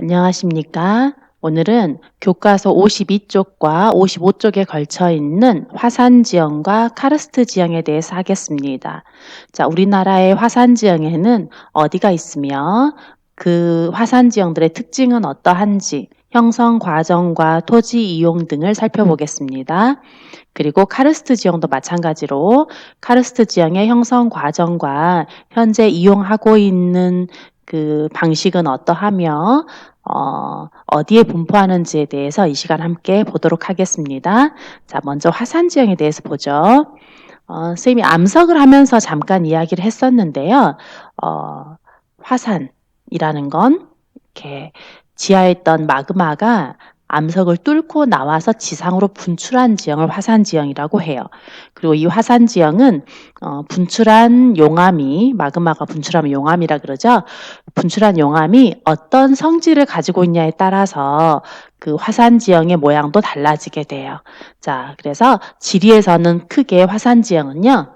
안녕하십니까? 오늘은 교과서 52쪽과 55쪽에 걸쳐 있는 화산 지형과 카르스트 지형에 대해서 하겠습니다. 자, 우리나라의 화산 지형에는 어디가 있으며 그 화산 지형들의 특징은 어떠한지, 형성 과정과 토지 이용 등을 살펴보겠습니다. 그리고 카르스트 지형도 마찬가지로 카르스트 지형의 형성 과정과 현재 이용하고 있는 그 방식은 어떠하며 어디에 분포하는지에 대해서 이 시간 함께 보도록 하겠습니다. 자, 먼저 화산 지형에 대해서 보죠. 선생님이 암석을 하면서 잠깐 이야기를 했었는데요. 화산이라는 건 이렇게 지하에 있던 마그마가 암석을 뚫고 나와서 지상으로 분출한 지형을 화산 지형이라고 해요. 그리고 이 화산 지형은 분출한 용암이, 마그마가 분출하면 용암이라 그러죠. 분출한 용암이 어떤 성질을 가지고 있냐에 따라서 그 화산 지형의 모양도 달라지게 돼요. 자, 그래서 지리에서는 크게 화산 지형은요,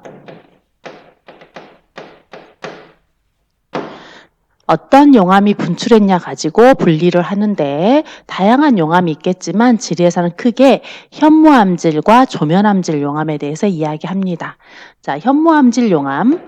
어떤 용암이 분출했냐 가지고 분리를 하는데 다양한 용암이 있겠지만 지리에서는 크게 현무암질과 조면암질 용암에 대해서 이야기합니다. 자, 현무암질 용암.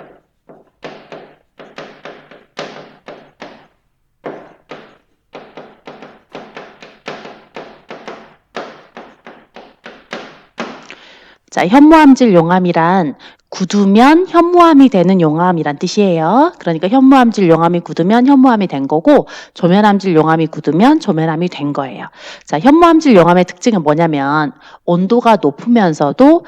자, 현무암질 용암이란 굳으면 현무암이 되는 용암이란 뜻이에요. 그러니까 현무암질 용암이 굳으면 현무암이 된 거고 조면암질 용암이 굳으면 조면암이 된 거예요. 자, 현무암질 용암의 특징은 뭐냐면 온도가 높으면서도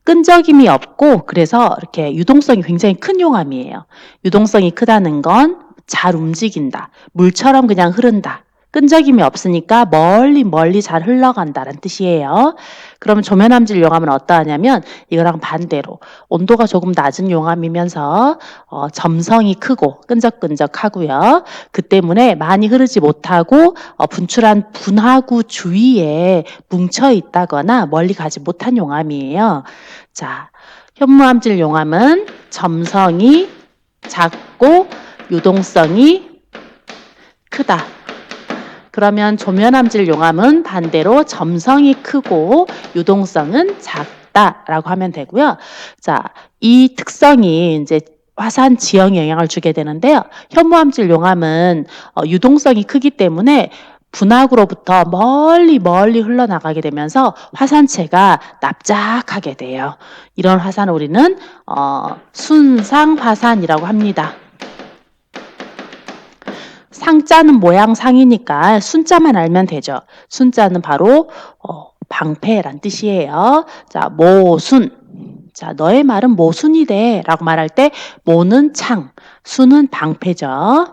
끈적임이 없고 그래서 이렇게 유동성이 굉장히 큰 용암이에요. 유동성이 크다는 건 잘 움직인다. 물처럼 그냥 흐른다. 끈적임이 없으니까 멀리 잘 흘러간다는 뜻이에요. 그러면 조면암질 용암은 어떠하냐면 이거랑 반대로 온도가 조금 낮은 용암이면서 점성이 크고 끈적끈적하고요. 그 때문에 많이 흐르지 못하고 분출한 분화구 주위에 뭉쳐 있다거나 멀리 가지 못한 용암이에요. 자, 현무암질 용암은 점성이 작고 유동성이 크다. 그러면 조면암질 용암은 반대로 점성이 크고 유동성은 작다라고 하면 되고요. 자, 이 특성이 이제 화산 지형에 영향을 주게 되는데요. 현무암질 용암은 유동성이 크기 때문에 분화구로부터 멀리 흘러나가게 되면서 화산체가 납작하게 돼요. 이런 화산을 우리는 순상화산이라고 합니다. 상자는 모양 상이니까 순자만 알면 되죠. 순자는 바로 방패란 뜻이에요. 자, 모순. 자, 너의 말은 모순이 돼 라고 말할 때 모는 창, 순은 방패죠.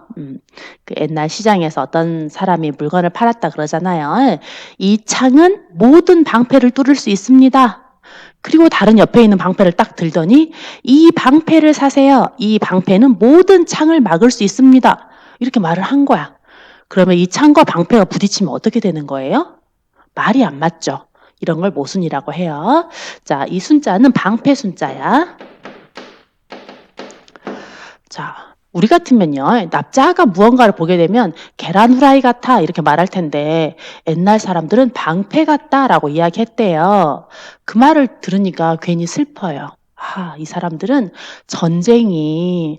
그 옛날 시장에서 어떤 사람이 물건을 팔았다 그러잖아요. 이 창은 모든 방패를 뚫을 수 있습니다. 그리고 다른 옆에 있는 방패를 딱 들더니 이 방패를 사세요. 이 방패는 모든 창을 막을 수 있습니다. 이렇게 말을 한 거야. 그러면 이 창과 방패가 부딪히면 어떻게 되는 거예요? 말이 안 맞죠. 이런 걸 모순이라고 해요. 자, 이 순자는 방패 순자야. 자, 우리 같으면요, 납작한 무언가를 보게 되면 계란 후라이 같아 이렇게 말할 텐데 옛날 사람들은 방패 같다라고 이야기했대요. 그 말을 들으니까 괜히 슬퍼요. 이 사람들은 전쟁이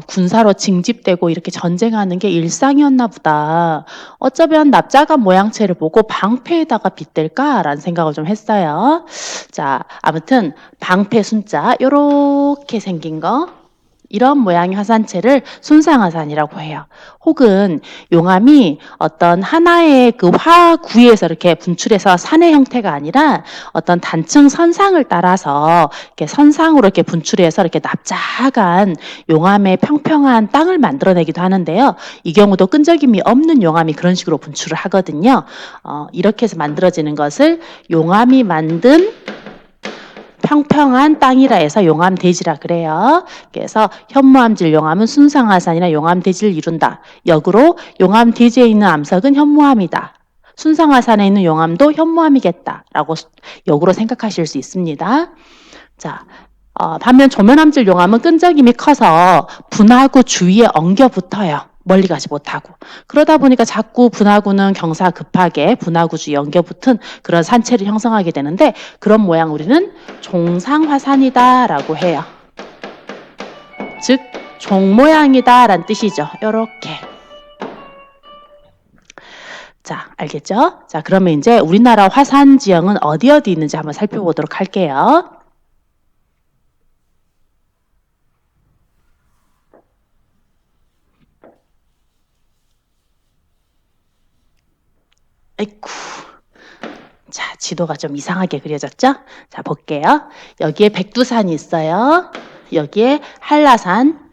군사로 징집되고 이렇게 전쟁하는 게 일상이었나 보다. 어쩌면 납작한 모양체를 보고 방패에다가 빗댈까라는 생각을 좀 했어요. 자, 아무튼 방패 순자 요렇게 생긴 거, 이런 모양의 화산체를 순상화산이라고 해요. 혹은 용암이 어떤 하나의 그 화구에서 이렇게 분출해서 산의 형태가 아니라 어떤 단층 선상을 따라서 이렇게 선상으로 이렇게 분출해서 이렇게 납작한 용암의 평평한 땅을 만들어내기도 하는데요. 이 경우도 끈적임이 없는 용암이 그런 식으로 분출을 하거든요. 이렇게 해서 만들어지는 것을 용암이 만든 평평한 땅이라 해서 용암대지라 그래요. 그래서 현무암질 용암은 순상화산이나 용암대지를 이룬다. 역으로 용암대지에 있는 암석은 현무암이다. 순상화산에 있는 용암도 현무암이겠다라고 역으로 생각하실 수 있습니다. 자, 반면 조면암질 용암은 끈적임이 커서 분화구 주위에 엉겨 붙어요. 멀리 가지 못하고. 그러다 보니까 자꾸 분화구는 경사 급하게 분화구주 연겨붙은 그런 산체를 형성하게 되는데 그런 모양 우리는 종상화산이다라고 해요. 즉 종 모양이다라는 뜻이죠. 요렇게. 자, 알겠죠? 자, 그러면 이제 우리나라 화산 지형은 어디 있는지 한번 살펴보도록 할게요. 아이쿠. 자, 지도가 좀 이상하게 그려졌죠? 자, 볼게요. 여기에 백두산이 있어요. 여기에 한라산,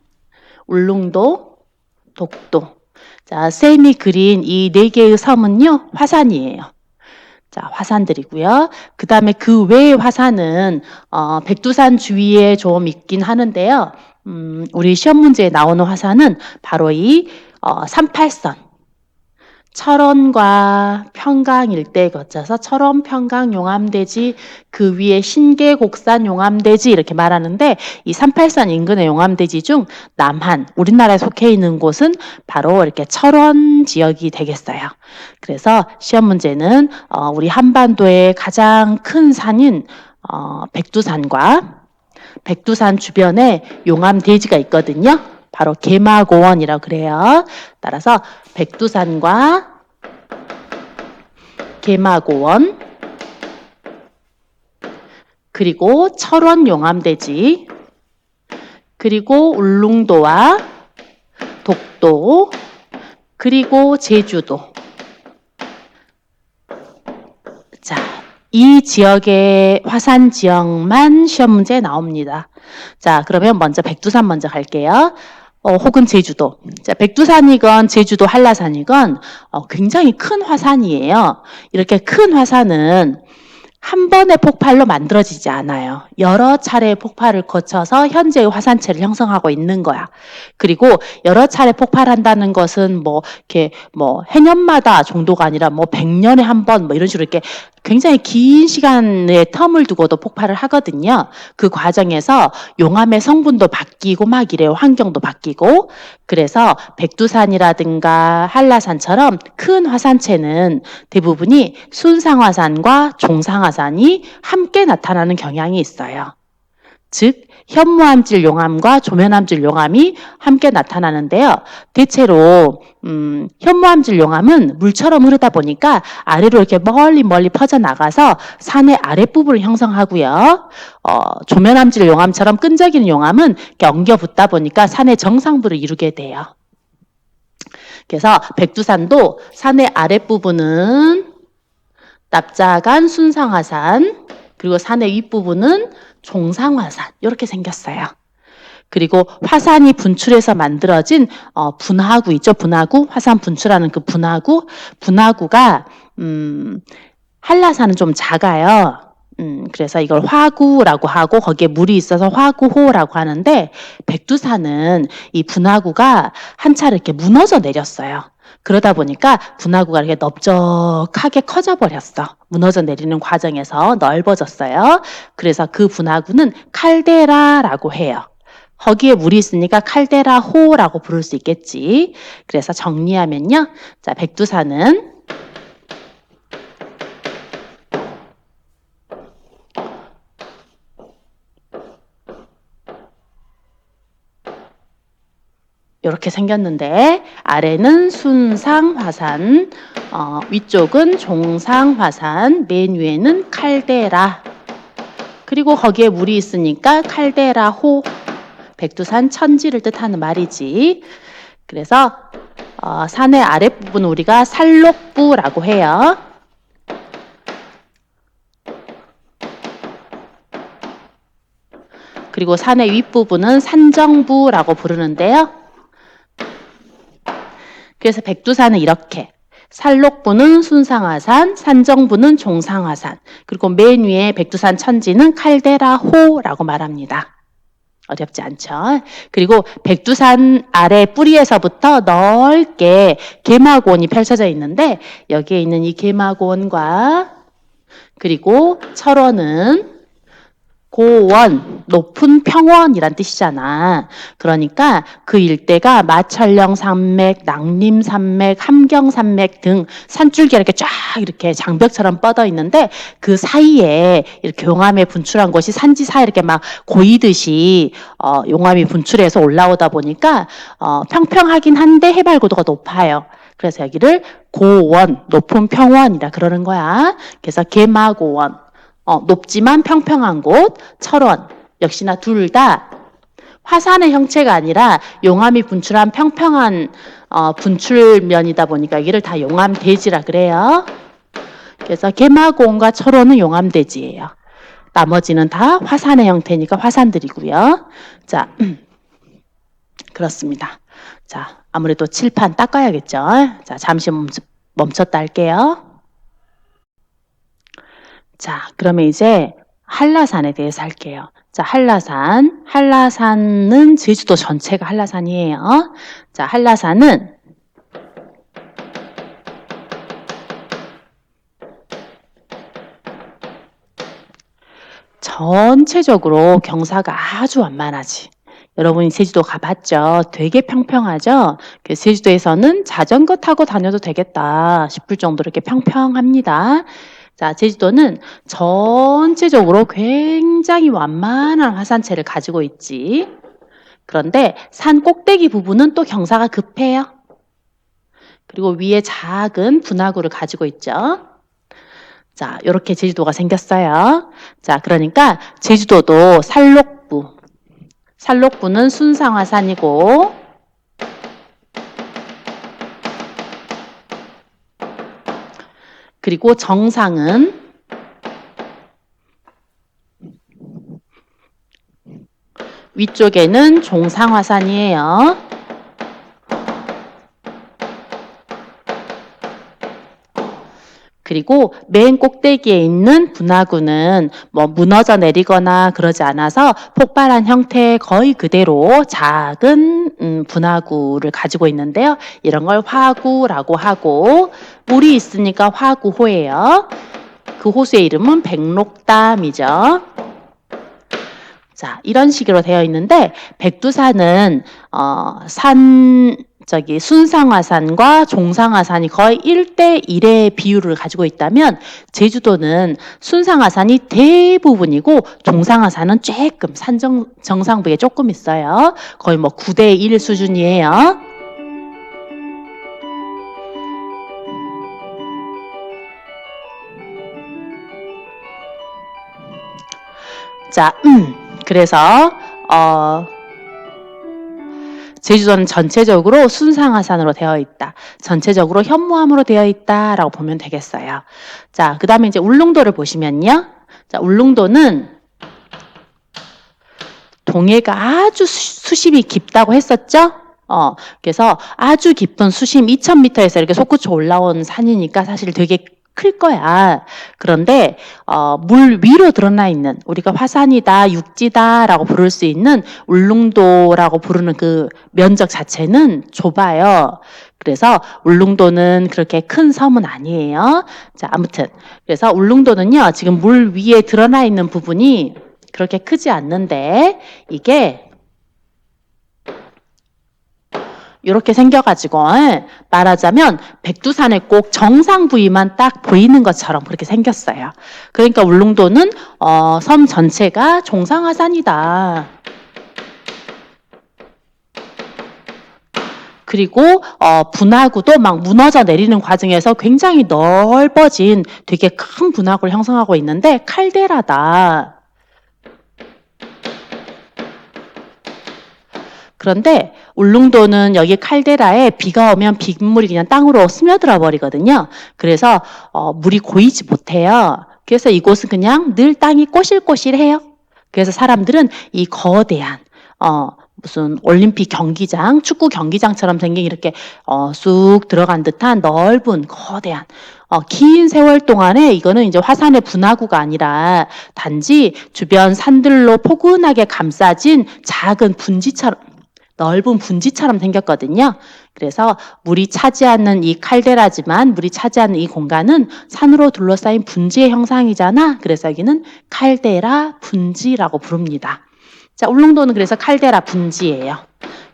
울릉도, 독도. 자, 쌤이 그린 이 4개의 섬은요, 화산이에요. 자, 화산들이고요. 그 다음에 그 외의 화산은 백두산 주위에 좀 있긴 하는데요. 우리 시험 문제에 나오는 화산은 바로 이 38선. 철원과 평강 일대에 거쳐서 철원, 평강, 용암대지, 그 위에 신계곡산 용암대지 이렇게 말하는데 이 38선 인근의 용암대지 중 남한, 우리나라에 속해 있는 곳은 바로 이렇게 철원 지역이 되겠어요. 그래서 시험 문제는 우리 한반도의 가장 큰 산인 백두산과 백두산 주변에 용암대지가 있거든요. 바로 개마고원이라고 그래요. 따라서 백두산과 개마고원 그리고 철원 용암대지 그리고 울릉도와 독도 그리고 제주도. 자, 이 지역의 화산 지역만 시험 문제에 나옵니다. 자, 그러면 먼저 백두산 먼저 갈게요. 혹은 제주도. 자, 백두산이건 제주도 한라산이건 굉장히 큰 화산이에요. 이렇게 큰 화산은 한 번의 폭발로 만들어지지 않아요. 여러 차례의 폭발을 거쳐서 현재의 화산체를 형성하고 있는 거야. 그리고 여러 차례 폭발한다는 것은 이렇게 해년마다 정도가 아니라 100년에 한 번 이런 식으로 이렇게 굉장히 긴 시간의 텀을 두고도 폭발을 하거든요. 그 과정에서 용암의 성분도 바뀌고 막 이래요. 환경도 바뀌고. 그래서 백두산이라든가 한라산처럼 큰 화산체는 대부분이 순상화산과 종상화산이 함께 나타나는 경향이 있어요. 즉 현무암질 용암과 조면암질 용암이 함께 나타나는데요. 대체로 현무암질 용암은 물처럼 흐르다 보니까 아래로 이렇게 멀리 퍼져나가서 산의 아랫부분을 형성하고요. 조면암질 용암처럼 끈적이는 용암은 이렇게 엉겨 붙다 보니까 산의 정상부를 이루게 돼요. 그래서 백두산도 산의 아랫부분은 납작한 순상화산, 그리고 산의 윗부분은 종상화산 이렇게 생겼어요. 그리고 화산이 분출해서 만들어진 분화구 있죠. 분화구, 화산 분출하는 그 분화구가 한라산은 좀 작아요. 그래서 이걸 화구라고 하고 거기에 물이 있어서 화구호라고 하는데 백두산은 이 분화구가 한 차례 이렇게 무너져 내렸어요. 그러다 보니까 분화구가 이렇게 넓적하게 커져 버렸어. 무너져 내리는 과정에서 넓어졌어요. 그래서 그 분화구는 칼데라라고 해요. 거기에 물이 있으니까 칼데라호라고 부를 수 있겠지. 그래서 정리하면요. 자, 백두산은 이렇게 생겼는데 아래는 순상화산, 위쪽은 종상화산, 맨 위에는 칼데라. 그리고 거기에 물이 있으니까 칼데라호, 백두산 천지를 뜻하는 말이지. 그래서 산의 아랫부분 우리가 살록부라고 해요. 그리고 산의 윗부분은 산정부라고 부르는데요. 그래서 백두산은 이렇게 살록부는 순상화산, 산정부는 종상화산, 그리고 맨 위에 백두산 천지는 칼데라호라고 말합니다. 어렵지 않죠? 그리고 백두산 아래 뿌리에서부터 넓게 개마고원이 펼쳐져 있는데 여기에 있는 이 개마고원과 그리고 철원은 고원, 높은 평원이란 뜻이잖아. 그러니까 그 일대가 마천령 산맥, 낭림 산맥, 함경 산맥 등 산줄기가 이렇게 쫙 이렇게 장벽처럼 뻗어 있는데 그 사이에 이렇게 용암이 분출한 곳이 산지 사이 이렇게 막 고이듯이 용암이 분출해서 올라오다 보니까 평평하긴 한데 해발 고도가 높아요. 그래서 여기를 고원, 높은 평원이라 그러는 거야. 그래서 계마고원. 높지만 평평한 곳, 철원. 역시나 둘 다 화산의 형체가 아니라 용암이 분출한 평평한 분출면이다 보니까 여기를 다 용암대지라 그래요. 그래서 계마고원과 철원은 용암대지예요. 나머지는 다 화산의 형태니까 화산들이고요. 자, 그렇습니다. 자, 아무래도 칠판 닦아야겠죠. 자, 잠시 멈췄다 할게요. 자, 그러면 이제 한라산에 대해서 할게요. 자, 한라산은 제주도 전체가 한라산이에요. 자, 한라산은 전체적으로 경사가 아주 완만하지. 여러분이 제주도 가봤죠? 되게 평평하죠? 제주도에서는 자전거 타고 다녀도 되겠다 싶을 정도로 이렇게 평평합니다. 자, 제주도는 전체적으로 굉장히 완만한 화산체를 가지고 있지. 그런데 산 꼭대기 부분은 또 경사가 급해요. 그리고 위에 작은 분화구를 가지고 있죠. 자, 이렇게 제주도가 생겼어요. 자, 그러니까 제주도도 산록부는 순상화산이고 그리고 정상은 위쪽에는 종상화산이에요. 그리고 맨 꼭대기에 있는 분화구는 뭐 무너져 내리거나 그러지 않아서 폭발한 형태의 거의 그대로 작은 분화구를 가지고 있는데요. 이런 걸 화구라고 하고 물이 있으니까 화구호예요. 그 호수의 이름은 백록담이죠. 자, 이런 식으로 되어 있는데 백두산은 순상화산과 종상화산이 거의 1대1의 비율을 가지고 있다면 제주도는 순상화산이 대부분이고 종상화산은 조금 정상부에 조금 있어요. 거의 뭐 9대1 수준이에요. 자, 그래서 제주도는 전체적으로 순상화산으로 되어 있다. 전체적으로 현무암으로 되어 있다라고 보면 되겠어요. 자, 그 다음에 이제 울릉도를 보시면요. 자, 울릉도는 동해가 아주 수심이 깊다고 했었죠? 그래서 아주 깊은 수심 2000m에서 이렇게 솟구쳐 올라온 산이니까 사실 되게 클 거야. 그런데 물 위로 드러나 있는 우리가 화산이다, 육지다라고 부를 수 있는 울릉도라고 부르는 그 면적 자체는 좁아요. 그래서 울릉도는 그렇게 큰 섬은 아니에요. 자, 아무튼 그래서 울릉도는요. 지금 물 위에 드러나 있는 부분이 그렇게 크지 않는데 이게 이렇게 생겨가지고 말하자면 백두산의 꼭 정상 부위만 딱 보이는 것처럼 그렇게 생겼어요. 그러니까 울릉도는 섬 전체가 종상화산이다. 그리고 분화구도 막 무너져 내리는 과정에서 굉장히 넓어진 되게 큰 분화구를 형성하고 있는데 칼데라다. 그런데 울릉도는 여기 칼데라에 비가 오면 빗물이 그냥 땅으로 스며들어 버리거든요. 그래서 물이 고이지 못해요. 그래서 이곳은 그냥 늘 땅이 꼬실꼬실해요. 그래서 사람들은 이 거대한 무슨 올림픽 경기장, 축구 경기장처럼 생긴 이렇게 쑥 들어간 듯한 넓은 거대한 긴 세월 동안에 이거는 이제 화산의 분화구가 아니라 단지 주변 산들로 포근하게 감싸진 작은 분지처럼 넓은 분지처럼 생겼거든요. 그래서 물이 차지하는 이 칼데라지만 물이 차지하는 이 공간은 산으로 둘러싸인 분지의 형상이잖아. 그래서 여기는 칼데라 분지라고 부릅니다. 자, 울릉도는 그래서 칼데라 분지예요.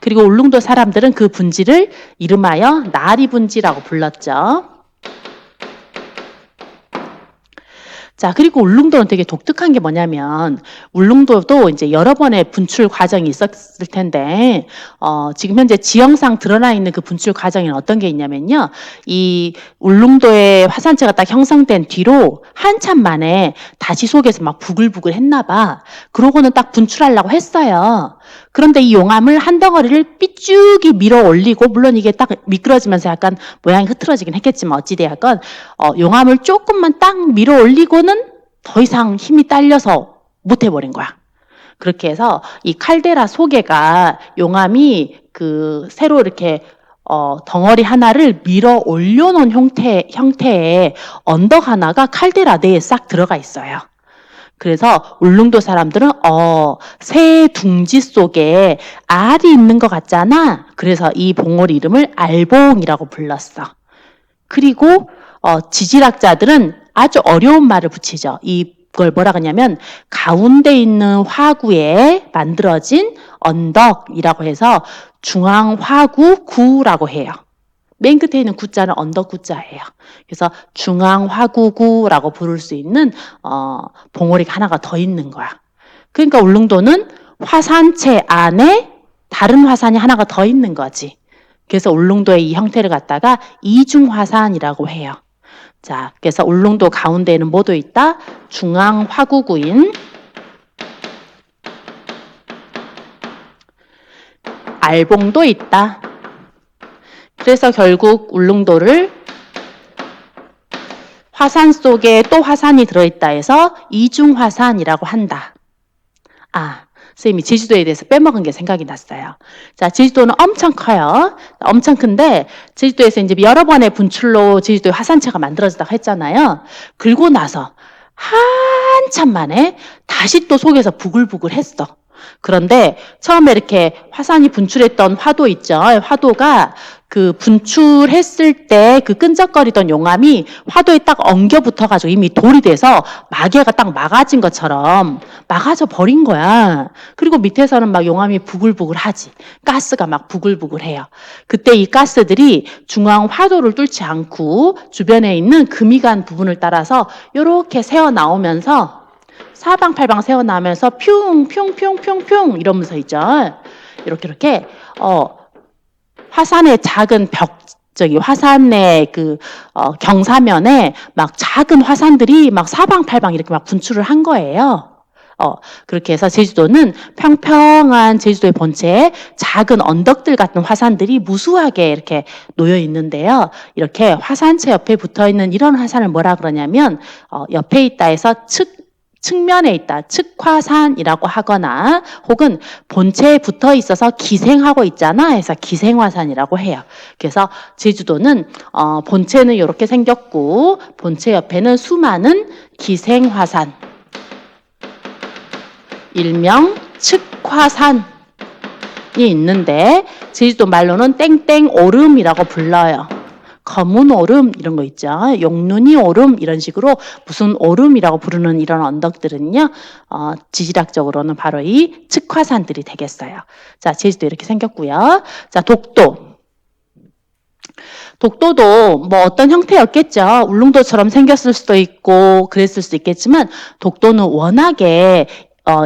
그리고 울릉도 사람들은 그 분지를 이름하여 나리 분지라고 불렀죠. 자, 그리고 울릉도는 되게 독특한 게 뭐냐면, 울릉도도 이제 여러 번의 분출 과정이 있었을 텐데, 지금 현재 지형상 드러나 있는 그 분출 과정에는 어떤 게 있냐면요. 이 울릉도의 화산체가 딱 형성된 뒤로 한참 만에 다시 속에서 막 부글부글 했나 봐. 그러고는 딱 분출하려고 했어요. 그런데 이 용암을 한 덩어리를 삐쭉이 밀어 올리고, 물론 이게 딱 미끄러지면서 약간 모양이 흐트러지긴 했겠지만 어찌되었건 용암을 조금만 딱 밀어 올리고는 더 이상 힘이 딸려서 못 해버린 거야. 그렇게 해서 이 칼데라 속에가 용암이 그 새로 이렇게 덩어리 하나를 밀어 올려놓은 형태의 언덕 하나가 칼데라 내에 싹 들어가 있어요. 그래서 울릉도 사람들은 새 둥지 속에 알이 있는 것 같잖아. 그래서 이 봉우리 이름을 알봉이라고 불렀어. 그리고 지질학자들은 아주 어려운 말을 붙이죠. 이걸 뭐라 그러냐면 가운데 있는 화구에 만들어진 언덕이라고 해서 중앙화구구라고 해요. 맨 끝에 있는 구자는 언덕구자예요. 그래서 중앙화구구라고 부를 수 있는 봉우리가 하나가 더 있는 거야. 그러니까 울릉도는 화산체 안에 다른 화산이 하나가 더 있는 거지. 그래서 울릉도의 이 형태를 갖다가 이중화산이라고 해요. 자, 그래서 울릉도 가운데에는 뭐도 있다? 중앙화구구인 알봉도 있다. 그래서 결국 울릉도를 화산 속에 또 화산이 들어있다 해서 이중화산이라고 한다. 선생님이 제주도에 대해서 빼먹은 게 생각이 났어요. 자, 제주도는 엄청 커요. 엄청 큰데, 제주도에서 이제 여러 번의 분출로 제주도에 화산체가 만들어지다고 했잖아요. 그리고 나서 한참 만에 다시 또 속에서 부글부글 했어. 그런데 처음에 이렇게 화산이 분출했던 화도 있죠. 화도가 그 분출했을 때 그 끈적거리던 용암이 화도에 딱 엉겨 붙어가지고 이미 돌이 돼서 마개가 딱 막아진 것처럼 막아져 버린 거야. 그리고 밑에서는 막 용암이 부글부글 하지. 가스가 막 부글부글 해요. 그때 이 가스들이 중앙 화도를 뚫지 않고 주변에 있는 금이 간 부분을 따라서 이렇게 새어 나오면서 사방팔방 새어나오면서 퓨웅퓨웅퓨웅퓨웅 이러면서 있죠. 이렇게 화산의 작은 화산의 그 경사면에 막 작은 화산들이 막 사방팔방 이렇게 막 분출을 한 거예요. 그렇게 해서 제주도는 평평한 제주도의 본체에 작은 언덕들 같은 화산들이 무수하게 이렇게 놓여 있는데요. 이렇게 화산체 옆에 붙어 있는 이런 화산을 뭐라 그러냐면 옆에 있다 해서 측면에 있다, 측화산이라고 하거나 혹은 본체에 붙어 있어서 기생하고 있잖아 해서 기생화산이라고 해요. 그래서 제주도는 본체는 이렇게 생겼고 본체 옆에는 수많은 기생화산, 일명 측화산이 있는데 제주도 말로는 땡땡 오름이라고 불러요. 검은 오름 이런 거 있죠. 용눈이 오름 이런 식으로 무슨 오름이라고 부르는 이런 언덕들은요. 지질학적으로는 바로 이 측화산들이 되겠어요. 자, 제주도 이렇게 생겼고요. 자, 독도도 뭐 어떤 형태였겠죠. 울릉도처럼 생겼을 수도 있고 그랬을 수도 있겠지만 독도는 워낙에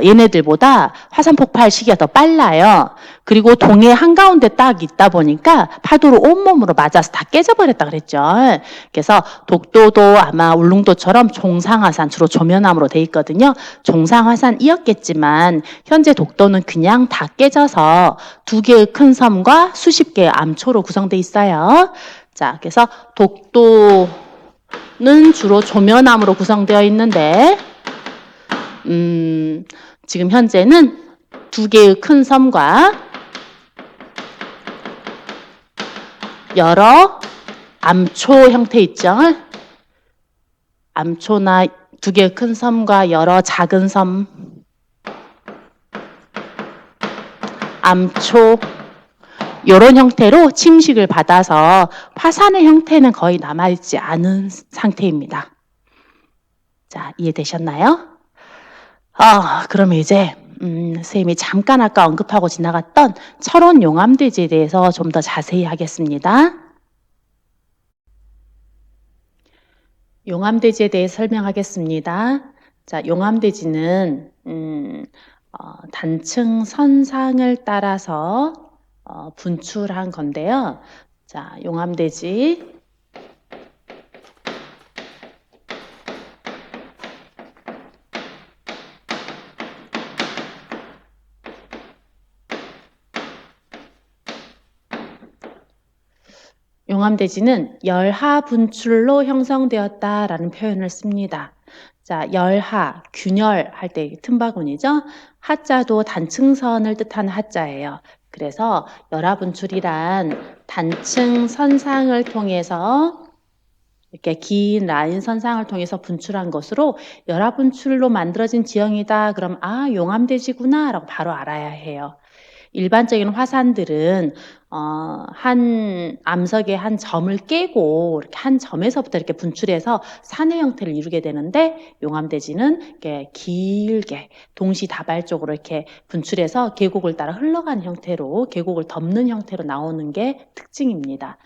얘네들보다 화산 폭발 시기가 더 빨라요. 그리고 동해 한가운데 딱 있다 보니까 파도로 온몸으로 맞아서 다 깨져버렸다 그랬죠. 그래서 독도도 아마 울릉도처럼 종상화산, 주로 조면암으로 돼 있거든요. 종상화산이었겠지만 현재 독도는 그냥 다 깨져서 2개의 큰 섬과 수십 개의 암초로 구성돼 있어요. 자, 그래서 독도는 주로 조면암으로 구성되어 있는데 지금 현재는 2개의 큰 섬과 여러 암초 형태 있죠. 암초나 2개의 큰 섬과 여러 작은 섬, 암초, 이런 형태로 침식을 받아서 화산의 형태는 거의 남아있지 않은 상태입니다. 자, 이해되셨나요? 그러면 이제 선생님이 잠깐 아까 언급하고 지나갔던 철원 용암대지에 대해서 좀 더 자세히 하겠습니다. 용암대지에 대해 설명하겠습니다. 자, 용암대지는 단층 선상을 따라서 분출한 건데요. 자, 용암대지. 용암대지는 열하 분출로 형성되었다라는 표현을 씁니다. 자, 열하, 균열 할 때 틈바구니죠. 하자도 단층선을 뜻하는 하자예요. 그래서 열하 분출이란 단층 선상을 통해서 이렇게 긴 라인 선상을 통해서 분출한 것으로 열하 분출로 만들어진 지형이다. 그럼 용암대지구나 라고 바로 알아야 해요. 일반적인 화산들은 한 암석의 한 점을 깨고 이렇게 한 점에서부터 이렇게 분출해서 산의 형태를 이루게 되는데 용암대지는 이렇게 길게 동시다발적으로 이렇게 분출해서 계곡을 따라 흘러가는 형태로 계곡을 덮는 형태로 나오는 게 특징입니다.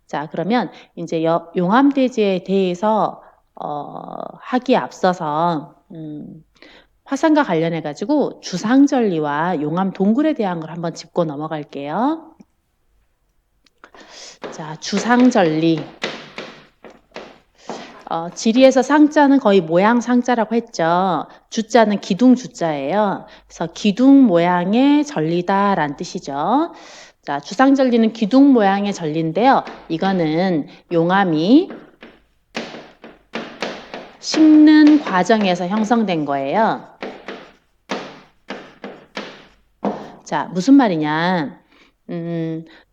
자, 그러면 이제 용암대지에 대해서 하기에 앞서서 화산과 관련해 가지고 주상절리와 용암 동굴에 대한 걸 한번 짚고 넘어갈게요. 자, 주상절리. 지리에서 상자는 거의 모양 상자라고 했죠. 주자는 기둥 주자예요. 그래서 기둥 모양의 절리다라는 뜻이죠. 자, 주상절리는 기둥 모양의 절리인데요. 이거는 용암이 식는 과정에서 형성된 거예요. 자, 무슨 말이냐?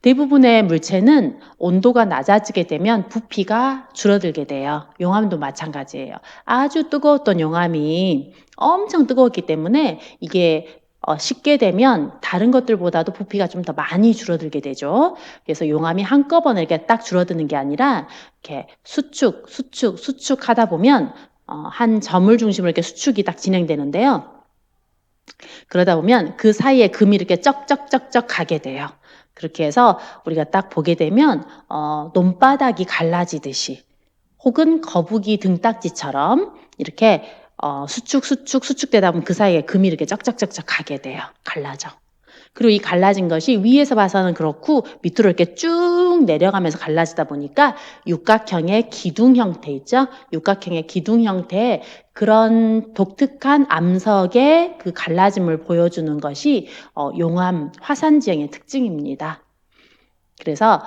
대부분의 물체는 온도가 낮아지게 되면 부피가 줄어들게 돼요. 용암도 마찬가지예요. 아주 뜨거웠던 용암이 엄청 뜨거웠기 때문에 이게 식게 되면 다른 것들보다도 부피가 좀 더 많이 줄어들게 되죠. 그래서 용암이 한꺼번에 이렇게 딱 줄어드는 게 아니라 이렇게 수축 하다 보면 한 점을 중심으로 이렇게 수축이 딱 진행되는데요. 그러다 보면 그 사이에 금이 이렇게 쩍쩍쩍쩍 가게 돼요. 그렇게 해서 우리가 딱 보게 되면 논바닥이 갈라지듯이 혹은 거북이 등딱지처럼 이렇게 수축되다 보면 그 사이에 금이 이렇게 쩍쩍쩍쩍 가게 돼요. 갈라져. 그리고 이 갈라진 것이 위에서 봐서는 그렇고 밑으로 이렇게 쭉 내려가면서 갈라지다 보니까 육각형의 기둥 형태 있죠? 육각형의 기둥 형태의 그런 독특한 암석의 그 갈라짐을 보여주는 것이 용암 화산 지형의 특징입니다. 그래서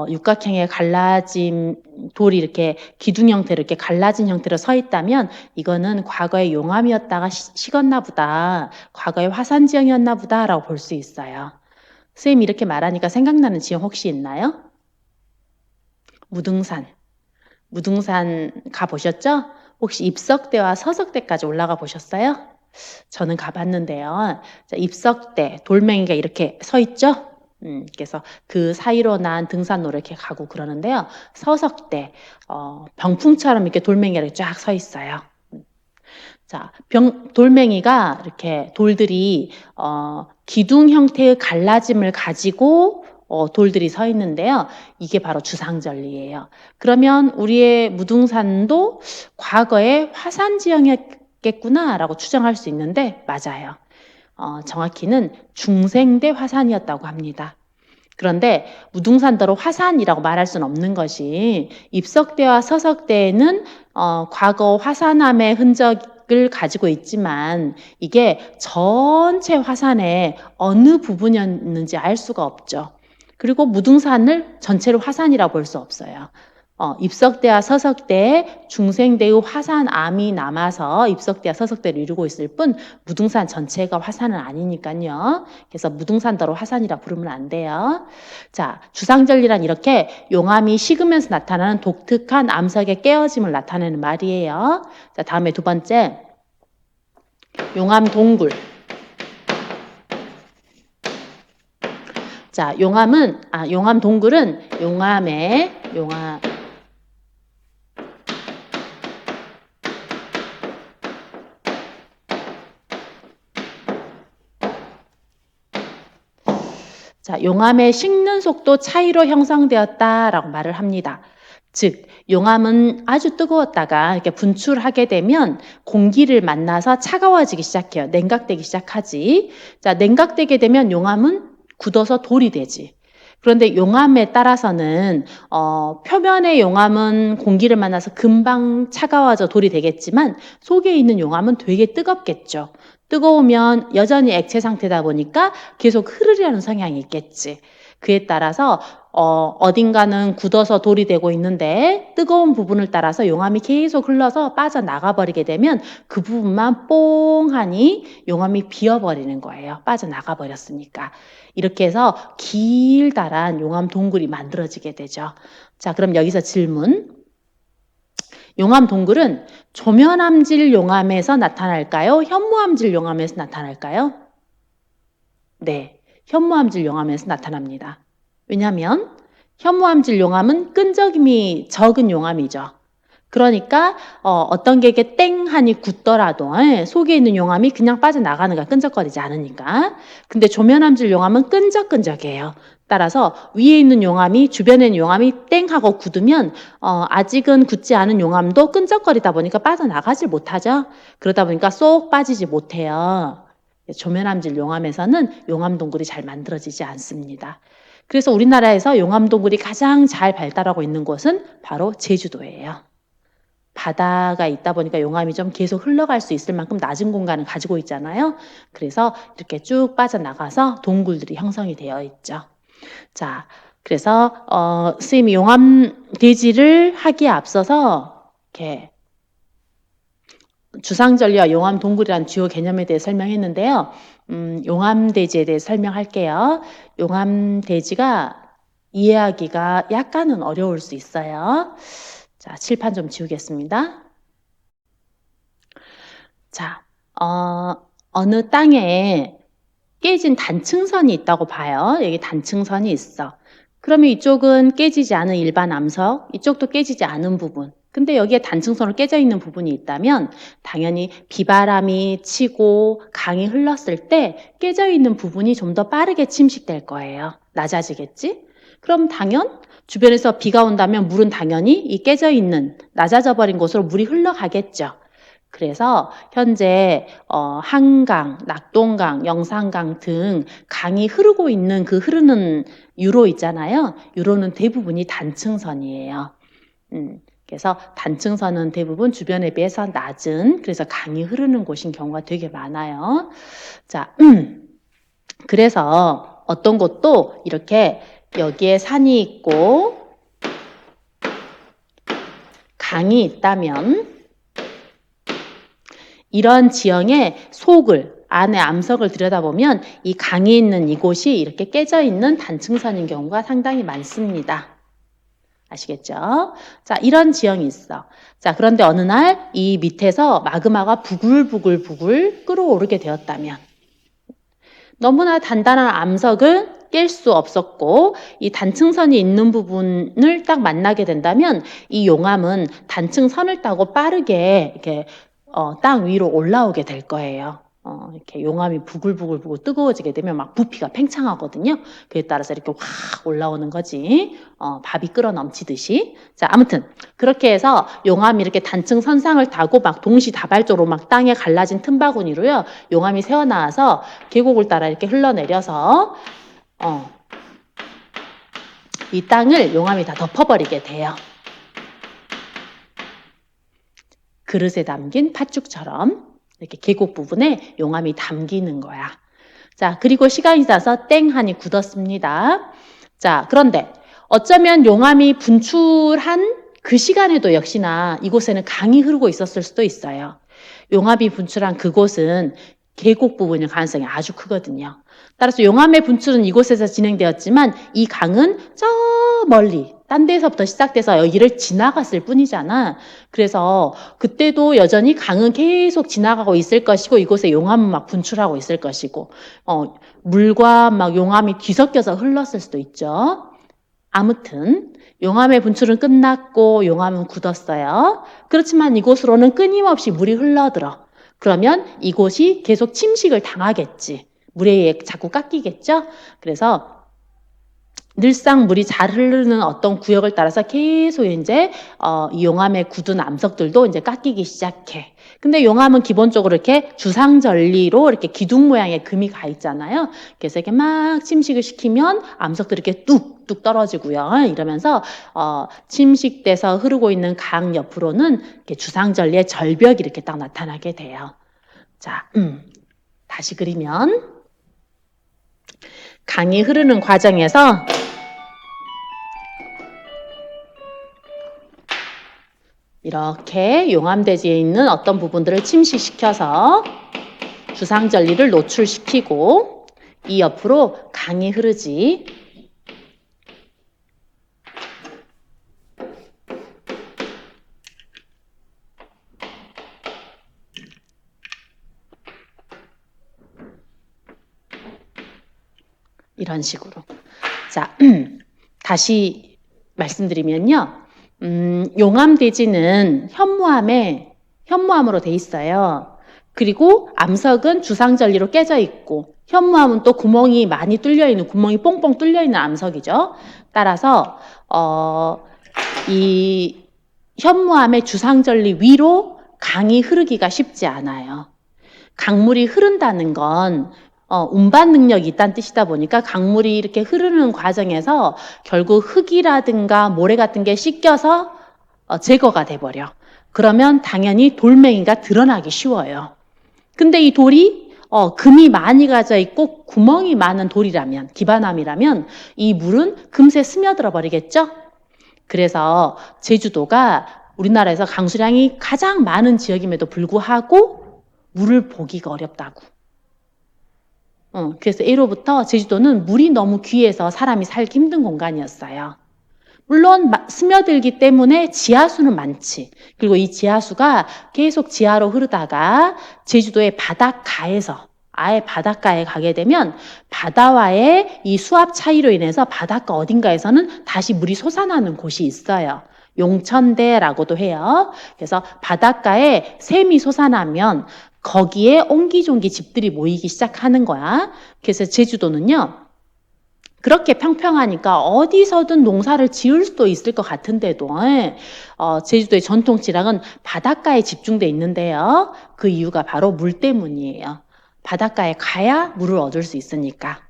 육각형의 갈라짐 돌이 이렇게 기둥 형태로 이렇게 갈라진 형태로 서 있다면 이거는 과거에 용암이었다가 식었나 보다. 과거에 화산 지형이었나 보다라고 볼 수 있어요. 선생님이 이렇게 말하니까 생각나는 지형 혹시 있나요? 무등산. 무등산 가보셨죠? 혹시 입석대와 서석대까지 올라가 보셨어요? 저는 가봤는데요. 자, 입석대, 돌멩이가 이렇게 서 있죠? 그래서 그 사이로 난 등산로를 이렇게 가고 그러는데요. 서석대, 병풍처럼 이렇게 돌멩이가 이렇게 쫙 서 있어요. 자, 돌멩이가 이렇게 돌들이 기둥 형태의 갈라짐을 가지고 돌들이 서 있는데요. 이게 바로 주상절리예요. 그러면 우리의 무등산도 과거에 화산 지형이었겠구나라고 추정할 수 있는데 맞아요. 정확히는 중생대 화산이었다고 합니다. 그런데 무등산도로 화산이라고 말할 수는 없는 것이 입석대와 서석대에는 과거 화산암의 흔적을 가지고 있지만 이게 전체 화산의 어느 부분이었는지 알 수가 없죠. 그리고 무등산을 전체로 화산이라고 볼 수 없어요. 입석대와 서석대에 중생대의 화산암이 남아서 입석대와 서석대를 이루고 있을 뿐 무등산 전체가 화산은 아니니까요. 그래서 무등산도로 화산이라 부르면 안 돼요. 자, 주상절리란 이렇게 용암이 식으면서 나타나는 독특한 암석의 깨어짐을 나타내는 말이에요. 자, 다음에 두 번째 용암 동굴. 자, 용암 동굴은 용암. 자, 용암의 식는 속도 차이로 형성되었다라고 말을 합니다. 즉, 용암은 아주 뜨거웠다가 이렇게 분출하게 되면 공기를 만나서 차가워지기 시작해요. 냉각되기 시작하지. 자, 냉각되게 되면 용암은 굳어서 돌이 되지. 그런데 용암에 따라서는 표면의 용암은 공기를 만나서 금방 차가워져 돌이 되겠지만 속에 있는 용암은 되게 뜨겁겠죠. 뜨거우면 여전히 액체 상태다 보니까 계속 흐르려는 성향이 있겠지. 그에 따라서 어딘가는 굳어서 돌이 되고 있는데 뜨거운 부분을 따라서 용암이 계속 흘러서 빠져나가 버리게 되면 그 부분만 뽕하니 용암이 비어버리는 거예요. 빠져나가 버렸으니까. 이렇게 해서 길다란 용암 동굴이 만들어지게 되죠. 자, 그럼 여기서 질문. 용암 동굴은 조면암질 용암에서 나타날까요? 현무암질 용암에서 나타날까요? 네, 현무암질 용암에서 나타납니다. 왜냐하면 현무암질 용암은 끈적임이 적은 용암이죠. 그러니까 어떤 게 이렇게 땡하니 굳더라도 속에 있는 용암이 그냥 빠져나가는 거야. 끈적거리지 않으니까. 근데 조면암질 용암은 끈적끈적해요. 따라서 위에 있는 용암이 주변에 있는 용암이 땡하고 굳으면 아직은 굳지 않은 용암도 끈적거리다 보니까 빠져나가질 못하죠. 그러다 보니까 쏙 빠지지 못해요. 조면암질 용암에서는 용암 동굴이 잘 만들어지지 않습니다. 그래서 우리나라에서 용암 동굴이 가장 잘 발달하고 있는 곳은 바로 제주도예요. 바다가 있다 보니까 용암이 좀 계속 흘러갈 수 있을 만큼 낮은 공간을 가지고 있잖아요. 그래서 이렇게 쭉 빠져나가서 동굴들이 형성이 되어 있죠. 자, 그래서 선생님이 용암 대지를 하기에 앞서서 이렇게 주상절리와 용암 동굴이라는 주요 개념에 대해 설명했는데요. 용암 대지에 대해 설명할게요. 용암 대지가 이해하기가 약간은 어려울 수 있어요. 자, 칠판 좀 지우겠습니다. 자, 어느 땅에 깨진 단층선이 있다고 봐요. 여기 단층선이 있어. 그러면 이쪽은 깨지지 않은 일반 암석, 이쪽도 깨지지 않은 부분. 근데 여기에 단층선으로 깨져 있는 부분이 있다면 당연히 비바람이 치고 강이 흘렀을 때 깨져 있는 부분이 좀 더 빠르게 침식될 거예요. 낮아지겠지? 그럼 당연 주변에서 비가 온다면 물은 당연히 이 깨져 있는 낮아져 버린 곳으로 물이 흘러가겠죠. 그래서 현재 한강, 낙동강, 영산강 등 강이 흐르고 있는 그 흐르는 유로 있잖아요. 유로는 대부분이 단층선이에요. 그래서 단층선은 대부분 주변에 비해서 낮은, 그래서 강이 흐르는 곳인 경우가 되게 많아요. 자, 그래서 어떤 곳도 이렇게 여기에 산이 있고 강이 있다면 이런 지형의 속을, 안에 암석을 들여다보면 이 강이 있는 이곳이 이렇게 깨져 있는 단층선인 경우가 상당히 많습니다. 아시겠죠? 자, 이런 지형이 있어. 자, 그런데 어느 날 이 밑에서 마그마가 부글부글 끓어오르게 되었다면 너무나 단단한 암석을 깰 수 없었고 이 단층선이 있는 부분을 딱 만나게 된다면 이 용암은 단층선을 따고 빠르게 이렇게 땅 위로 올라오게 될 거예요. 이렇게 용암이 부글부글 뜨거워지게 되면 막 부피가 팽창하거든요. 그에 따라서 이렇게 확 올라오는 거지. 밥이 끓어 넘치듯이. 자, 아무튼 그렇게 해서 용암이 이렇게 단층 선상을 타고 막 동시다발적으로 막 땅에 갈라진 틈바구니로요. 용암이 새어나와서 계곡을 따라 이렇게 흘러내려서 이 땅을 용암이 다 덮어버리게 돼요. 그릇에 담긴 팥죽처럼 이렇게 계곡 부분에 용암이 담기는 거야. 자, 그리고 시간이 지나서 땡하니 굳었습니다. 자, 그런데 어쩌면 용암이 분출한 그 시간에도 역시나 이곳에는 강이 흐르고 있었을 수도 있어요. 용암이 분출한 그곳은 계곡 부분일 가능성이 아주 크거든요. 따라서 용암의 분출은 이곳에서 진행되었지만 이 강은 저 멀리 딴 데서부터 시작돼서 여기를 지나갔을 뿐이잖아. 그래서 그때도 여전히 강은 계속 지나가고 있을 것이고 이곳에 용암은 막 분출하고 있을 것이고 물과 막 용암이 뒤섞여서 흘렀을 수도 있죠. 아무튼 용암의 분출은 끝났고 용암은 굳었어요. 그렇지만 이곳으로는 끊임없이 물이 흘러들어. 그러면 이곳이 계속 침식을 당하겠지. 물에 의해 자꾸 깎이겠죠? 그래서 늘상 물이 잘 흐르는 어떤 구역을 따라서 계속 이제 이 용암의 굳은 암석들도 이제 깎이기 시작해. 근데 용암은 기본적으로 이렇게 주상절리로 이렇게 기둥 모양의 금이 가 있잖아요. 그래서 이렇게 막 침식을 시키면 암석들이 이렇게 뚝뚝 떨어지고요. 이러면서 침식돼서 흐르고 있는 강 옆으로는 이렇게 주상절리의 절벽이 이렇게 딱 나타나게 돼요. 자, 다시 그리면 강이 흐르는 과정에서 이렇게 용암대지에 있는 어떤 부분들을 침식시켜서 주상절리를 노출시키고 이 옆으로 강이 흐르지. 이런 식으로. 자, 다시 말씀드리면요. 용암대지는 현무암으로 돼 있어요. 그리고 암석은 주상절리로 깨져 있고 현무암은 또 구멍이 많이 뚫려 있는 구멍이 뽕뽕 뚫려 있는 암석이죠. 따라서 이 현무암의 주상절리 위로 강이 흐르기가 쉽지 않아요. 강물이 흐른다는 건 운반 능력이 있다는 뜻이다 보니까 강물이 이렇게 흐르는 과정에서 결국 흙이라든가 모래 같은 게 씻겨서 제거가 돼버려. 그러면 당연히 돌멩이가 드러나기 쉬워요. 근데 이 돌이 금이 많이 가져 있고 구멍이 많은 돌이라면, 기반암이라면 이 물은 금세 스며들어 버리겠죠? 그래서 제주도가 우리나라에서 강수량이 가장 많은 지역임에도 불구하고 물을 보기가 어렵다고. 그래서 예로부터 제주도는 물이 너무 귀해서 사람이 살기 힘든 공간이었어요. 물론 스며들기 때문에 지하수는 많지. 그리고 이 지하수가 계속 지하로 흐르다가 제주도의 바닷가에서 아예 바닷가에 가게 되면 바다와의 이 수압 차이로 인해서 바닷가 어딘가에서는 다시 물이 솟아나는 곳이 있어요. 용천대라고도 해요. 그래서 바닷가에 샘이 솟아나면 거기에 옹기종기 집들이 모이기 시작하는 거야. 그래서 제주도는요. 그렇게 평평하니까 어디서든 농사를 지을 수도 있을 것 같은데도 제주도의 전통 지랑은 바닷가에 집중돼 있는데요. 그 이유가 바로 물 때문이에요. 바닷가에 가야 물을 얻을 수 있으니까.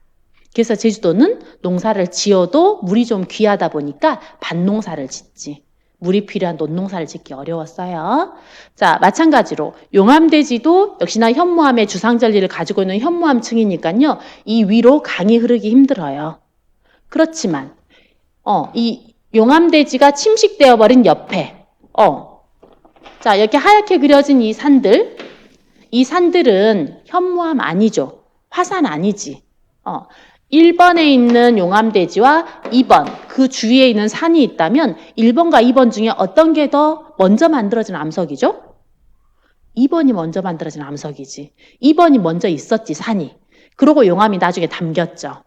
그래서 제주도는 농사를 지어도 물이 좀 귀하다 보니까 밭농사를 짓지. 물이 필요한 논농사를 짓기 어려웠어요. 자, 마찬가지로 용암대지도 역시나 현무암의 주상절리를 가지고 있는 현무암층이니까요. 이 위로 강이 흐르기 힘들어요. 그렇지만 이 용암대지가 침식되어 버린 옆에 자, 이렇게 하얗게 그려진 이 산들은 현무암 아니죠. 화산 아니지. 1번에 있는 용암대지와 2번, 그 주위에 있는 산이 있다면 1번과 2번 중에 어떤 게 더 먼저 만들어진 암석이죠? 2번이 먼저 만들어진 암석이지. 2번이 먼저 있었지, 산이. 그러고 용암이 나중에 담겼죠.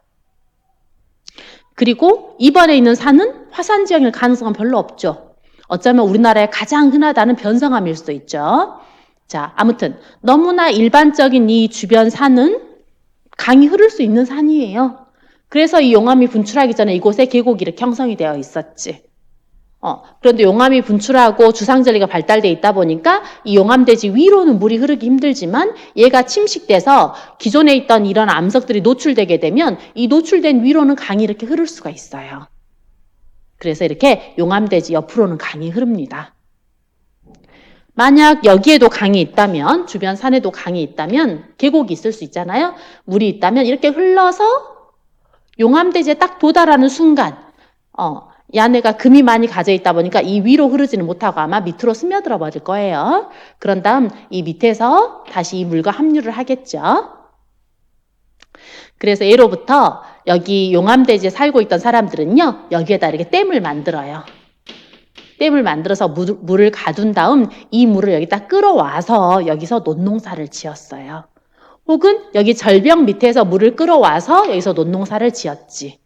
그리고 2번에 있는 산은 화산 지형일 가능성은 별로 없죠. 어쩌면 우리나라에 가장 흔하다는 변성암일 수도 있죠. 자, 아무튼 너무나 일반적인 이 주변 산은 강이 흐를 수 있는 산이에요. 그래서 이 용암이 분출하기 전에 이곳에 계곡이 이렇게 형성이 되어 있었지. 그런데 용암이 분출하고 주상절리가 발달돼 있다 보니까 이 용암대지 위로는 물이 흐르기 힘들지만 얘가 침식돼서 기존에 있던 이런 암석들이 노출되게 되면 이 노출된 위로는 강이 이렇게 흐를 수가 있어요. 그래서 이렇게 용암대지 옆으로는 강이 흐릅니다. 만약 여기에도 강이 있다면, 주변 산에도 강이 있다면, 계곡이 있을 수 있잖아요. 물이 있다면 이렇게 흘러서 용암대지에 딱 도달하는 순간 이 안에가 금이 많이 가져 있다 보니까 이 위로 흐르지는 못하고 아마 밑으로 스며들어 버릴 거예요. 그런 다음 이 밑에서 다시 이 물과 합류를 하겠죠. 그래서 예로부터 여기 용암대지에 살고 있던 사람들은요, 여기에다 이렇게 댐을 만들어요. 댐을 만들어서 물을 가둔 다음 이 물을 여기다 끌어와서 여기서 논농사를 지었어요. 혹은 여기 절벽 밑에서 물을 끌어와서 여기서 논농사를 지었지.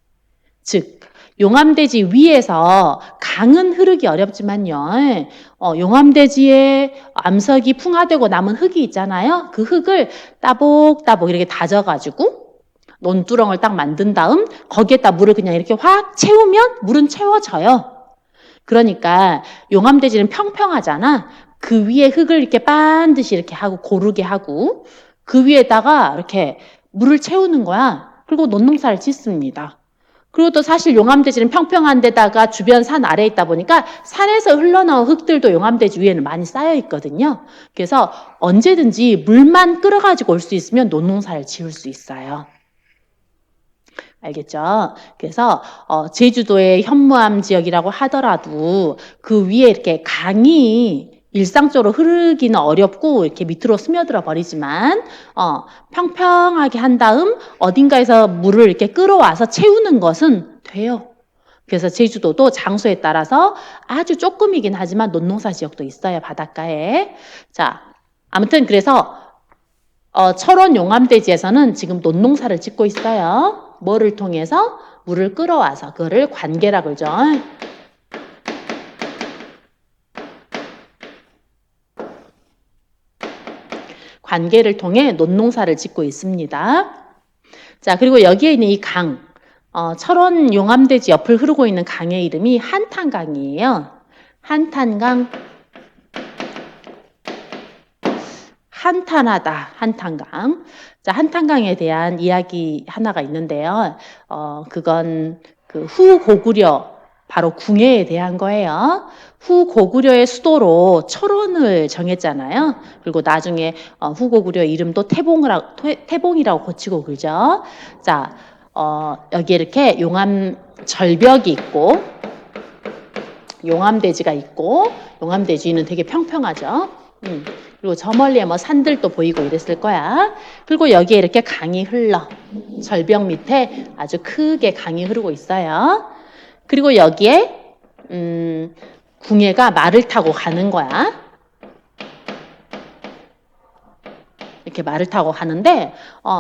즉 용암대지 위에서 강은 흐르기 어렵지만요. 용암대지에 암석이 풍화되고 남은 흙이 있잖아요. 그 흙을 따복따복 이렇게 다져가지고 논두렁을 딱 만든 다음 거기에다 물을 그냥 이렇게 확 채우면 물은 채워져요. 그러니까 용암대지는 평평하잖아. 그 위에 흙을 이렇게 반드시 이렇게 하고 고르게 하고 그 위에다가 이렇게 물을 채우는 거야. 그리고 논농사를 짓습니다. 그리고 또 사실 용암대지는 평평한 데다가 주변 산 아래에 있다 보니까 산에서 흘러나온 흙들도 용암대지 위에는 많이 쌓여 있거든요. 그래서 언제든지 물만 끌어가지고 올 수 있으면 논농사를 지을 수 있어요. 알겠죠? 그래서 제주도의 현무암 지역이라고 하더라도 그 위에 이렇게 강이 일상적으로 흐르기는 어렵고 이렇게 밑으로 스며들어 버리지만 평평하게 한 다음 어딘가에서 물을 이렇게 끌어와서 채우는 것은 돼요. 그래서 제주도도 장소에 따라서 아주 조금이긴 하지만 논농사 지역도 있어요, 바닷가에. 자, 아무튼 그래서 철원 용암대지에서는 지금 논농사를 짓고 있어요. 뭐를 통해서? 물을 끌어와서 그거를 관계라 그러죠. 관계를 통해 논농사를 짓고 있습니다. 자, 그리고 여기에 있는 이 강, 철원 용암대지 옆을 흐르고 있는 강의 이름이 한탄강이에요. 한탄강, 한탄하다, 한탄강. 자, 한탄강에 대한 이야기 하나가 있는데요. 그건 그 후고구려, 바로 궁예에 대한 거예요. 후고구려의 수도로 철원을 정했잖아요. 그리고 나중에 후고구려 이름도 태봉이라고 고치고 그러죠. 자, 여기 이렇게 용암 절벽이 있고, 용암대지가 있고, 용암대지는 되게 평평하죠. 그리고 저 멀리에 뭐 산들도 보이고 이랬을 거야. 그리고 여기에 이렇게 강이 흘러. 절벽 밑에 아주 크게 강이 흐르고 있어요. 그리고 여기에 궁예가 말을 타고 가는 거야. 이렇게 말을 타고 가는데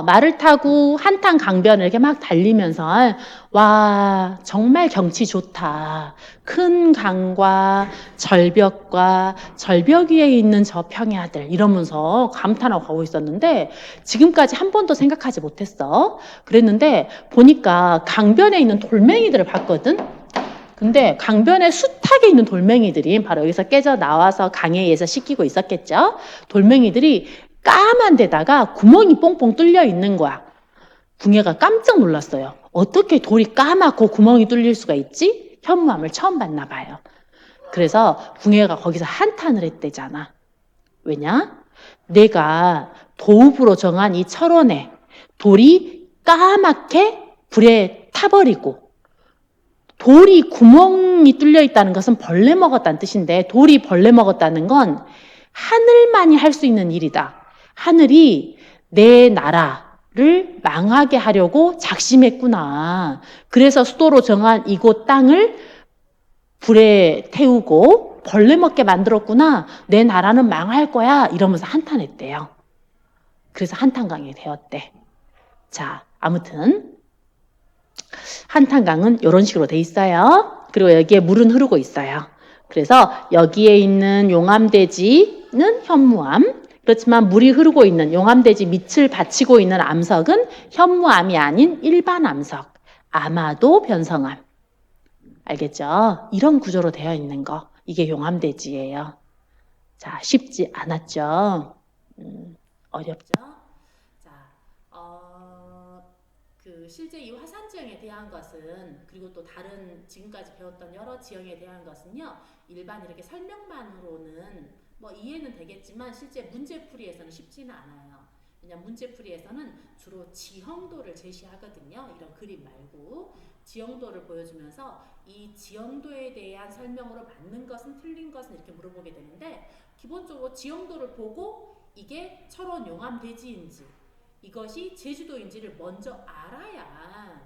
말을 타고 한탄 강변을 이렇게 막 달리면서 와 정말 경치 좋다. 큰 강과 절벽과 절벽 위에 있는 저 평야들 이러면서 감탄하고 가고 있었는데 지금까지 한 번도 생각하지 못했어. 그랬는데 보니까 강변에 있는 돌멩이들을 봤거든. 근데 강변에 숱하게 있는 돌멩이들이 바로 여기서 깨져 나와서 강에 의해서 씻기고 있었겠죠. 돌멩이들이 까만 데다가 구멍이 뽕뽕 뚫려 있는 거야. 궁예가 깜짝 놀랐어요. 어떻게 돌이 까맣고 구멍이 뚫릴 수가 있지? 현무암을 처음 봤나 봐요. 그래서 궁예가 거기서 한탄을 했대잖아. 왜냐? 내가 도읍으로 정한 이 철원에 돌이 까맣게 불에 타버리고 돌이 구멍이 뚫려 있다는 것은 벌레 먹었다는 뜻인데 돌이 벌레 먹었다는 건 하늘만이 할 수 있는 일이다. 하늘이 내 나라를 망하게 하려고 작심했구나. 그래서 수도로 정한 이곳 땅을 불에 태우고 벌레 먹게 만들었구나. 내 나라는 망할 거야. 이러면서 한탄했대요. 그래서 한탄강이 되었대. 자, 아무튼 한탄강은 이런 식으로 돼 있어요. 그리고 여기에 물은 흐르고 있어요. 그래서 여기에 있는 용암대지는 현무암, 그렇지만 물이 흐르고 있는 용암대지 밑을 받치고 있는 암석은 현무암이 아닌 일반 암석, 아마도 변성암. 알겠죠? 이런 구조로 되어 있는 거, 이게 용암대지예요. 자, 쉽지 않았죠? 어렵죠? 자, 실제 이 화산 지형에 대한 것은 그리고 또 다른 지금까지 배웠던 여러 지형에 대한 것은요 일반 이렇게 설명만으로는 뭐 이해는 되겠지만 실제 문제풀이에서는 쉽지는 않아요. 왜냐면 문제풀이에서는 주로 지형도를 제시하거든요. 이런 그림 말고 지형도를 보여주면서 이 지형도에 대한 설명으로 맞는 것은 틀린 것은 이렇게 물어보게 되는데 기본적으로 지형도를 보고 이게 철원 용암대지인지 이것이 제주도인지를 먼저 알아야